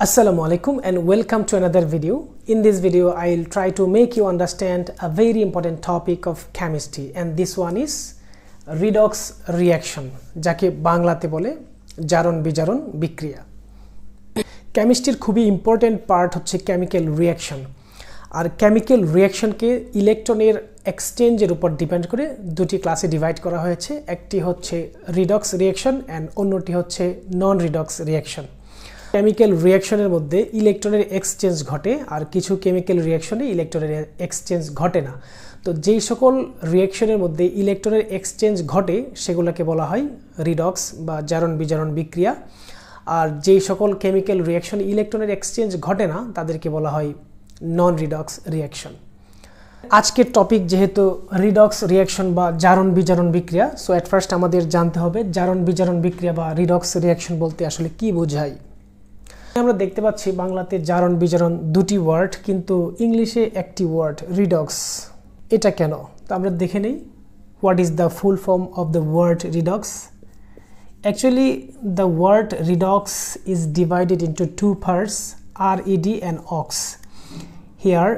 Assalamu alaikum and welcome to another video. In this video I'll try to make you understand a very important topic of chemistry, and this one is redox reaction, যাকে বাংলাতে বলে জারণ বিজারণ বিক্রিয়া। কেমিস্ট্রির খুবই important part হচ্ছে chemical reaction, আর chemical রিঅ্যাকশনকে ইলেকট্রনের এক্সচেঞ্জের উপর ডিপেন্ড করে দুটি ক্লাসে ডিভাইড করা হয়েছে। একটি হচ্ছে রিডক্স রিঅ্যাকশন অ্যান্ড অন্যটি হচ্ছে নন রিডক্স রিঅ্যাকশন। কেমিক্যাল রিঅ্যাকশনের মধ্যে ইলেকট্রনের এক্সচেঞ্জ ঘটে, আর কিছু কেমিক্যাল রিঅ্যাকশনে ইলেকট্রনের এক্সচেঞ্জ ঘটে না। তো যেই সকল রিঅ্যাকশনের মধ্যে ইলেকট্রনের এক্সচেঞ্জ ঘটে সেগুলোকে বলা হয় রিডক্স বা জারণ বিজারণ বিক্রিয়া, আর যেই সকল কেমিক্যাল রিঅ্যাকশনে ইলেকট্রনের এক্সচেঞ্জ ঘটে না তাদেরকে বলা হয় নন রিডক্স রিঅ্যাকশন। আজকের টপিক যেহেতু রিডক্স রিঅ্যাকশন বা জারণ বিজারণ বিক্রিয়া, সো অ্যাট ফার্স্ট আমাদের জানতে হবে জারণ বিজারণ বিক্রিয়া বা রিডক্স রিঅ্যাকশন বলতে আসলে কি বোঝায়। আমরা দেখতে পাচ্ছি বাংলাতে জারণ বিজারণ দুটি ওয়ার্ড, কিন্তু ইংলিশে একটি ওয়ার্ড রিডক্স। এটা কেন তো আমরা দেখে নেই what is the full form of the word redox. Actually, the word redox is divided into two parts, RED and OX. Here,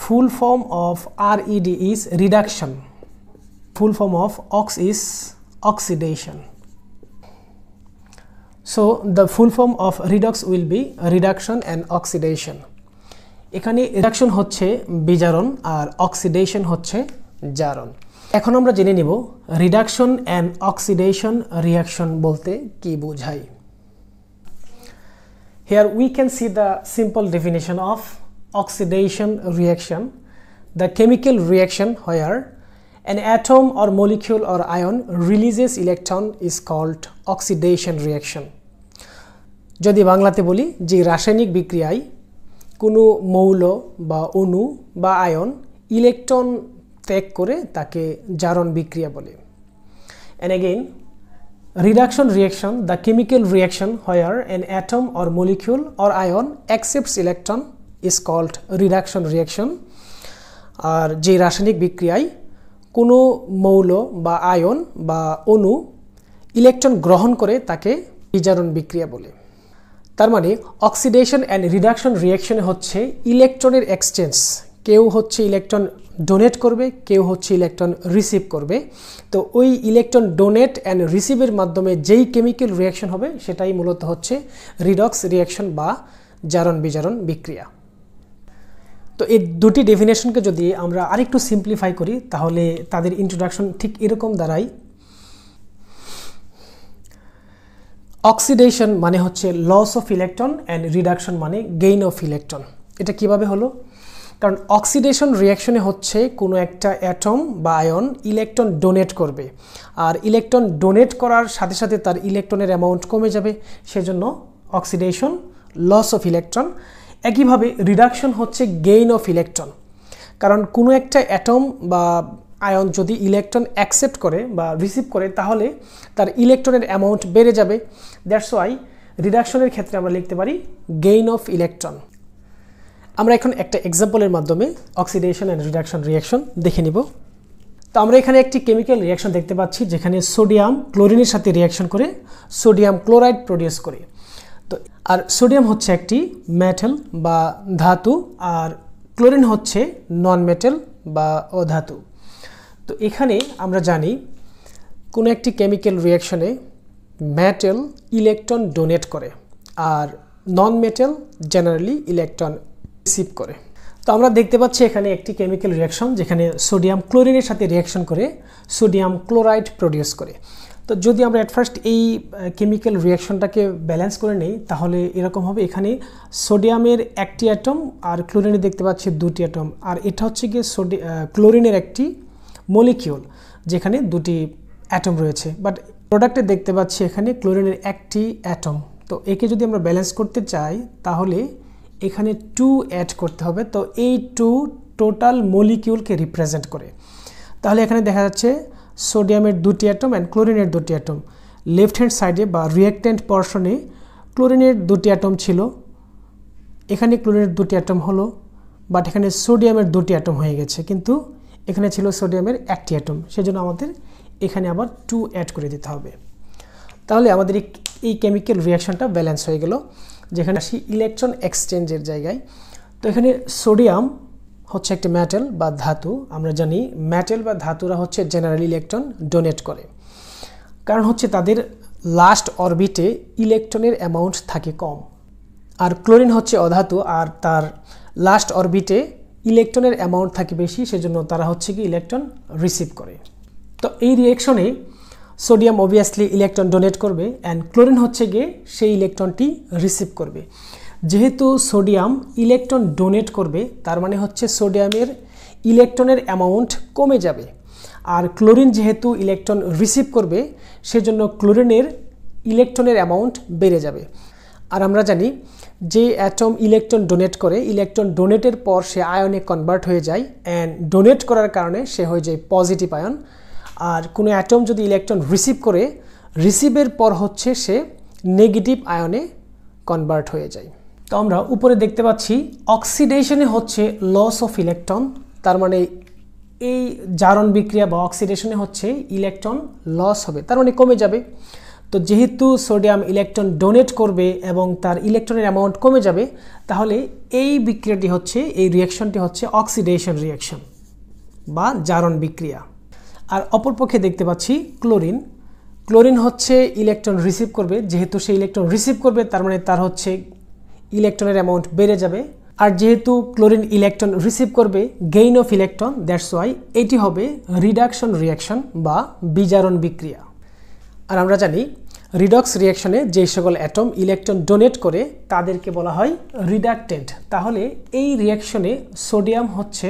full form of RED is reduction. Full form of OX is oxidation. So, the full form of redox will be reduction and oxidation. এখানে reduction হচ্ছে বিজারণ আর oxidation হচ্ছে জারণ। এখন আমরা জেনে নিব reduction and oxidation reaction বলতে কি বোঝায়। Here we can see the simple definition of oxidation reaction, the chemical reaction where an atom or molecule or ion releases electron is called oxidation reaction. যদি বাংলাতে বলি যে রাসায়নিক বিক্রিয়ায় কোনো মৌল বা অণু বা আয়ন ইলেকট্রন ত্যাগ করে তাকে জারণ বিক্রিয়া বলে। And again, reduction reaction, the chemical reaction where an atom or molecule or ion accepts electron is called reduction reaction. আর যে রাসায়নিক বিক্রিয়ায় কোনো মৌল বা আয়ন বা অণু ইলেকট্রন গ্রহণ করে তাকে বিজারণ বিক্রিয়া বলে। তার মানে অক্সিডেশন অ্যান্ড রিডাকশন রিঅ্যাকশনে হচ্ছে ইলেকট্রনের এক্সচেঞ্জ, কেউ হচ্ছে ইলেকট্রন ডোনেট করবে, কেউ হচ্ছে ইলেকট্রন রিসিভ করবে। তো ওই ইলেকট্রন ডোনেট অ্যান্ড রিসিভের মাধ্যমে যেই কেমিক্যাল রিঅ্যাকশন হবে সেটাই মূলত হচ্ছে রিডক্স রিঅ্যাকশন বা জারণ বিজারণ বিক্রিয়া। তো এই দুটি ডেফিনেশনকে যদি আমরা আরেকটু সিম্পলিফাই করি তাহলে তাদের ইন্ট্রোডাকশন ঠিক এরকম দাঁড়ায়। অক্সিডেশন মানে হচ্ছে loss of electron and reduction মানে গেইন অফ ইলেকট্রন। এটা কিভাবে হলো? কারণ অক্সিডেশন রিঅ্যাকশনে হচ্ছে কোনো একটা অ্যাটম বা আয়ন ইলেকট্রন ডোনেট করবে, আর ইলেকট্রন ডোনেট করার সাথে সাথে তার ইলেকট্রনের অ্যামাউন্ট কমে যাবে, সেজন্য অক্সিডেশন লস অফ ইলেকট্রন। একইভাবে রিডাকশন হচ্ছে গেইন অফ ইলেকট্রন, কারণ কোনো একটা অ্যাটম বা আয়ন যদি ইলেকট্রন অ্যাকসেপ্ট করে বা রিসিভ করে তাহলে তার ইলেকট্রনের অ্যামাউন্ট বেড়ে যাবে। দ্যাটস ওয়াই রিডাকশনের ক্ষেত্রে আমরা লিখতে পারি গেইন অফ ইলেকট্রন। আমরা এখন একটা এক্সাম্পলের মাধ্যমে অক্সিডেশন অ্যান্ড রিডাকশন রিঅ্যাকশন দেখে নিব। তো আমরা এখানে একটি কেমিক্যাল রিঅ্যাকশন দেখতে পাচ্ছি যেখানে সোডিয়াম ক্লোরিনের সাথে রিঅ্যাকশন করে সোডিয়াম ক্লোরাইড প্রডিউস করে। তো আর সোডিয়াম হচ্ছে একটি মেটাল বা ধাতু, আর ক্লোরিন হচ্ছে নন মেটাল বা অধাতু। তো এখানে আমরা জানি কোনো একটি কেমিক্যাল রিঅ্যাকশনে মেটাল ইলেকট্রন ডোনেট করে আর non metal generally electron receive করে। তো আমরা দেখতে পাচ্ছি এখানে একটি কেমিক্যাল রিঅ্যাকশন যেখানে সোডিয়াম ক্লোরিনের সাথে রিঅ্যাকশন করে সোডিয়াম ক্লোরাইড প্রডিউস করে। তো যদি আমরা অ্যাট ফার্স্ট এই কেমিক্যাল রিঅ্যাকশনটাকে ব্যালেন্স করে নেই তাহলে এরকম হবে, এখানে সোডিয়ামের একটি অ্যাটম আর ক্লোরিনে দেখতে পাচ্ছি দুটি অ্যাটম, আর এটা হচ্ছে গিয়ে ক্লোরিনের একটি মলিকিউল যেখানে দুটি অ্যাটম রয়েছে, বাট প্রোডাক্টে দেখতে পাচ্ছি এখানে ক্লোরিনের একটি অ্যাটম। তো একে যদি আমরা ব্যালেন্স করতে চাই তাহলে এখানে 2 অ্যাড করতে হবে। তো এই 2 টোটাল মলিকিউলকে রিপ্রেজেন্ট করে। তাহলে এখানে দেখা যাচ্ছে সোডিয়ামের দুটি অ্যাটম অ্যান্ড ক্লোরিনের দুটি অ্যাটম। লেফট হ্যান্ড সাইডে বা রিঅ্যাক্ট্যান্ট পর্শনে ক্লোরিনের দুটি অ্যাটম ছিল, এখানে ক্লোরিনের দুটি অ্যাটম হলো, বাট এখানে সোডিয়ামের দুটি অ্যাটম হয়ে গেছে, কিন্তু এখানে ছিল সোডিয়ামের একটি অ্যাটম, সেজন্য আমাদের এখানে আবার 2 অ্যাড করে দিতে হবে। তাহলে আমাদের এই কেমিক্যাল রিঅ্যাকশনটা ব্যালেন্স হয়ে গেল। যেখানে আসি ইলেকট্রন এক্সচেঞ্জের জায়গায়। তো এখানে সোডিয়াম হচ্ছে একটা মেটাল বা ধাতু। আমরা জানি মেটাল বা ধাতুরা হচ্ছে জেনারেলি ইলেকট্রন ডোনেট করে, কারণ হচ্ছে তাদের লাস্ট অরবিটে ইলেকট্রনের অ্যামাউন্ট থাকে কম। আর ক্লোরিন হচ্ছে অধাতু, আর তার লাস্ট অরবিটে ইলেকট্রনের অ্যামাউন্ট থাকে বেশি, সেজন্য তারা হচ্ছে কি ইলেকট্রন রিসিভ করে। তো এই রিয়েকশনে সোডিয়াম অবভিয়াসলি ইলেকট্রন ডোনেট করবে অ্যান্ড ক্লোরিন হচ্ছে গিয়ে সেই ইলেকট্রনটি রিসিভ করবে। যেহেতু সোডিয়াম ইলেকট্রন ডোনেট করবে, তার মানে হচ্ছে সোডিয়ামের ইলেকট্রনের অ্যামাউন্ট কমে যাবে। আর ক্লোরিন যেহেতু ইলেকট্রন রিসিভ করবে, সেজন্য ক্লোরিনের ইলেকট্রনের অ্যামাউন্ট বেড়ে যাবে। আর আমরা জানি যে অ্যাটম ইলেকট্রন ডোনেট করে, ইলেকট্রন ডোনেটের পর সে আয়নে কনভার্ট হয়ে যায় অ্যান্ড ডোনেট করার কারণে সে হয়ে যায় পজিটিভ আয়ন। আর কোনো অ্যাটম যদি ইলেকট্রন রিসিভ করে, রিসিভের পর হচ্ছে সে নেগেটিভ আয়নে কনভার্ট হয়ে যায়। তো আমরা উপরে দেখতে পাচ্ছি অক্সিডেশনে হচ্ছে লস অফ ইলেকট্রন, তার মানে এই জারণ বিক্রিয়া বা অক্সিডেশনে হচ্ছে ইলেকট্রন লস হবে, তার মানে কমে যাবে। তো যেহেতু সোডিয়াম ইলেকট্রন ডোনেট করবে এবং তার ইলেকট্রনের অ্যামাউন্ট কমে যাবে, তাহলে এই বিক্রিয়াটি হচ্ছে, এই রিয়াকশনটি হচ্ছে অক্সিডেশন রিয়াকশন বা জারণ বিক্রিয়া। আর অপরপক্ষে দেখতে পাচ্ছি ক্লোরিন। ক্লোরিন হচ্ছে ইলেকট্রন রিসিভ করবে, যেহেতু সে ইলেকট্রন রিসিভ করবে তার মানে তার হচ্ছে ইলেকট্রনের অ্যামাউন্ট বেড়ে যাবে। আর যেহেতু ক্লোরিন ইলেকট্রন রিসিভ করবে, gain of electron, that's why এটি হবে রিডাকশন রিয়াকশন বা বিজারণ বিক্রিয়া। আর আমরা জানি রিডক্স রিয়াকশনে যে সকল অ্যাটম ইলেকট্রন ডোনেট করে তাদেরকে বলা হয় রিডাকটেন্ট। তাহলে এই রিয়াকশনে সোডিয়াম হচ্ছে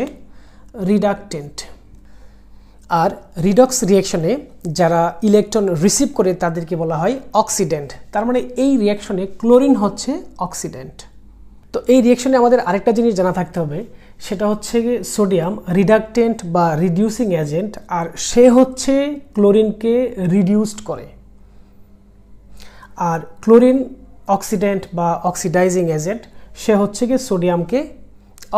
রিডাকটেন্ট। আর রিডক্স রিয়াকশনে যারা ইলেকট্রন রিসিভ করে তাদেরকে বলা হয় অক্সিডেন্ট। তার মানে এই রিয়াকশনে ক্লোরিন হচ্ছে অক্সিডেন্ট। তো এই রিয়াকশনে আমাদের আরেকটা জিনিস জানা থাকতে হবে, সেটা হচ্ছে সোডিয়াম রিডাকটেন্ট বা রিডিউসিং এজেন্ট, আর সে হচ্ছে ক্লোরিনকে রিডিউসড করে। আর ক্লোরিন অক্সিডেন্ট বা অক্সিডাইজিং এজেন্ট, সে হচ্ছে কি সোডিয়ামকে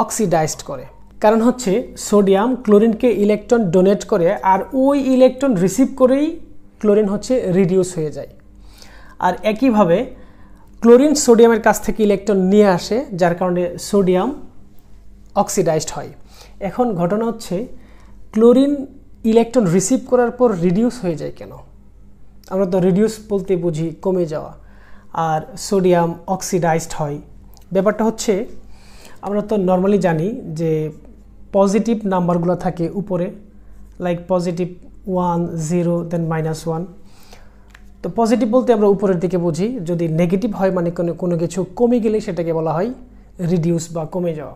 অক্সিডাইজড করে। কারণ হচ্ছে সোডিয়াম ক্লোরিনকে ইলেকট্রন ডোনেট করে, আর ওই ইলেকট্রন রিসিভ করেই ক্লোরিন হচ্ছে রিডিউস হয়ে যায়। আর একইভাবে ক্লোরিন সোডিয়ামের কাছ থেকে ইলেকট্রন নিয়ে আসে, যার কারণে সোডিয়াম অক্সিডাইজড হয়। এখন ঘটনা হচ্ছে ক্লোরিন ইলেকট্রন রিসিভ করার পর রিডিউস হয়ে যায় কেন? আমরা তো রিডিউস বলতে বুঝি কমে যাওয়া, আর সোডিয়াম অক্সিডাইজড হয়। ব্যাপারটা হচ্ছে আমরা তো নর্মালি জানি যে পজিটিভ নাম্বারগুলো থাকে উপরে, লাইক পজিটিভ 1 0 দেন -1। তো পজিটিভ বলতে আমরা উপরের দিকে বুঝি, যদি নেগেটিভ হয় মানে কোনো কিছু কমে গেলে সেটাকে বলা হয় রিডিউস বা কমে যাওয়া।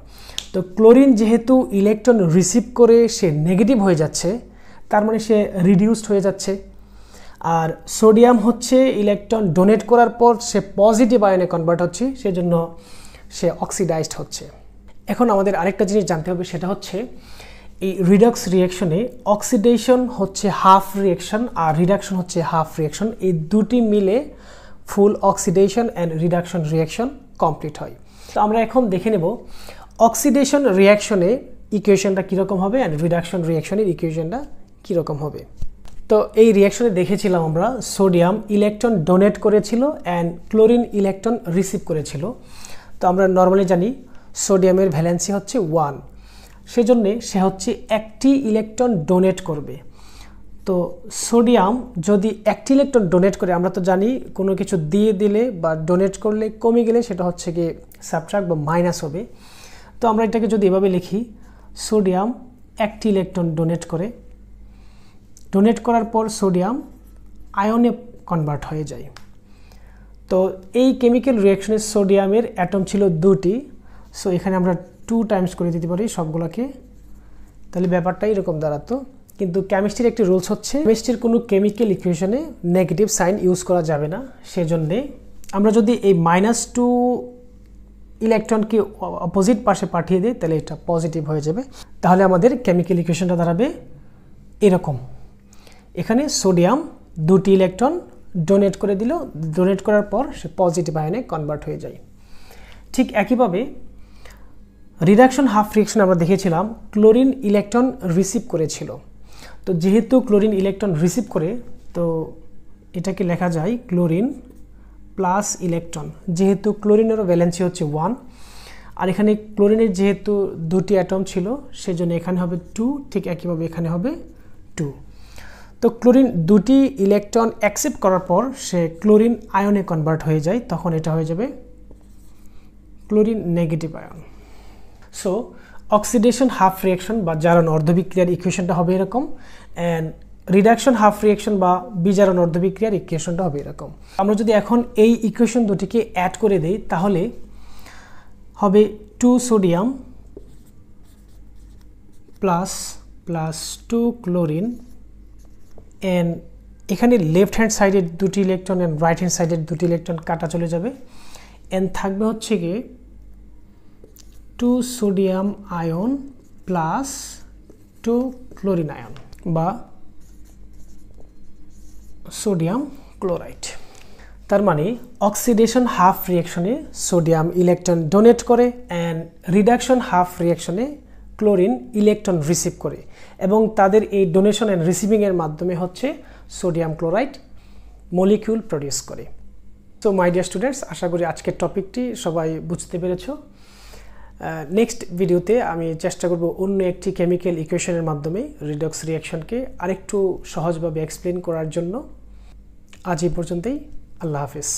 তো ক্লোরিন যেহেতু ইলেকট্রন রিসিভ করে সে নেগেটিভ হয়ে যাচ্ছে, তার মানে সে রিডিউসড হয়ে যাচ্ছে। আর সোডিয়াম হচ্ছে ইলেকট্রন ডোনেট করার পর সে পজিটিভ আয়নে কনভার্ট হচ্ছে, সেজন্য সে অক্সিডাইজড হচ্ছে। এখন আমাদের আরেকটা জিনিস জানতে হবে, সেটা হচ্ছে এই রিডক্স রিয়াকশনে অক্সিডেশন হচ্ছে হাফ রিয়াকশন আর রিডাকশন হচ্ছে হাফ রিয়াকশন। এই দুটি মিলে full oxidation and reduction reaction complete হয়। তো আমরা এখন দেখে নেব অক্সিডেশন রিয়াকশনে ইকুয়েশনটা কীরকম হবে অ্যান্ড রিডাকশন রিয়াকশনের ইকুয়েশনটা কীরকম হবে। তো এই রিয়াকশনে দেখেছিলাম আমরা সোডিয়াম ইলেকট্রন ডোনেট করেছিল অ্যান্ড ক্লোরিন ইলেকট্রন রিসিভ করেছিল। তো আমরা নর্মালি জানি সোডিয়ামের ভ্যালেন্সি হচ্ছে 1, সেজন্য সে হচ্ছে একটি ইলেকট্রন ডোনেট করবে। তো সোডিয়াম যদি একটি ইলেকট্রন ডোনেট করে, আমরা তো জানি কোনো কিছু দিয়ে দিলে বা ডোনেট করলে কমে গেলে সেটা হচ্ছে গিয়ে সাবট্রাক্ট বা মাইনাস হবে। তো আমরা এটাকে যদি এভাবে লিখি, সোডিয়াম একটি ইলেকট্রন ডোনেট করে, ডোনেট করার পর সোডিয়াম আয়নে কনভার্ট হয়ে যায়। তো এই কেমিক্যাল রিয়াকশনে সোডিয়ামের অ্যাটম ছিল 2টি, সো এখানে আমরা 2 টাইমস করে দিতে পারি সবগুলোকে, তাহলে ব্যাপারটা এরকম দাঁড়াতো। কিন্তু কেমিস্ট্রির একটি রুলস হচ্ছে কেমিস্ট্রির কোনো কেমিক্যাল ইকুয়েশনে নেগেটিভ সাইন ইউজ করা যাবে না। সেজন্যে আমরা যদি এই -2 ইলেকট্রনকে অপোজিট পাশে পাঠিয়ে দিই, তাহলে এটা পজিটিভ হয়ে যাবে। তাহলে আমাদের কেমিক্যাল ইকুয়েশনটা দাঁড়াবে এরকম। এখানে সোডিয়াম 2টি ইলেকট্রন ডোনেট করে দিল, ডোনেট করার পর সে পজিটিভ আয়নে কনভার্ট হয়ে যায়। ঠিক একইভাবে রিডাকশন হাফ রিয়াকশন আমরা দেখেছিলাম ক্লোরিন ইলেকট্রন রিসিভ করেছিল। তো যেহেতু ক্লোরিন ইলেকট্রন রিসিভ করে, তো এটাকে লেখা যায় ক্লোরিন প্লাস ইলেকট্রন, যেহেতু ক্লোরিনেরও ভ্যালেন্সি হচ্ছে 1 আর এখানে ক্লোরিনের যেহেতু দুটি অ্যাটম ছিল সেজন্য এখানে হবে 2, ঠিক একইভাবে এখানে হবে 2। তো ক্লোরিন দুটি ইলেকট্রন অ্যাকসেপ্ট করার পর সে ক্লোরিন আয়নে কনভার্ট হয়ে যায়, তখন এটা হয়ে যাবে chlorine negative ion. So oxidation half reaction বা জারণ অর্ধবিক্রিয়ার ইকুয়েশনটা হবে এরকম, অ্যান্ড রিডাকশন হাফ রিঅ্যাকশন বা বিজারণ অর্ধবিক্রিয়ার ইকুয়েশনটা হবে এরকম। আমরা যদি এখন এই ইকুয়েশন দুটিকে অ্যাড করে দেই তাহলে হবে 2 সোডিয়াম প্লাস 2 ক্লোরিন, অ্যান্ড এখানে লেফট হ্যান্ড সাইডের দুটি ইলেকট্রন অ্যান্ড রাইট হ্যান্ড সাইডের দুটি ইলেকট্রন কাটা চলে যাবে, অ্যান্ড থাকবে হচ্ছে গিয়ে 2 sodium ion plus 2 chlorine ion বা সোডিয়াম ক্লোরাইড। তার মানে অক্সিডেশন হাফ রিঅ্যাকশনে সোডিয়াম ইলেকট্রন ডোনেট করে অ্যান্ড রিডাকশন হাফ রিঅ্যাকশনে ক্লোরিন ইলেকট্রন রিসিভ করে, এবং তাদের এই ডোনেশন অ্যান্ড রিসিভিংয়ের মাধ্যমে হচ্ছে সোডিয়াম ক্লোরাইড মলিকিউল প্রডিউস করে। সো মাই ডিয়ার স্টুডেন্টস, আশা করি আজকের টপিকটি সবাই বুঝতে পেরেছ। নেক্সট ভিডিওতে আমি চেষ্টা করব অন্য একটি কেমিক্যাল ইকুয়েশনের মাধ্যমে রিডক্স রিঅ্যাকশনকে আরেকটু সহজভাবে এক্সপ্লেন করার জন্য। আজ এই পর্যন্তই, আল্লাহ হাফিজ।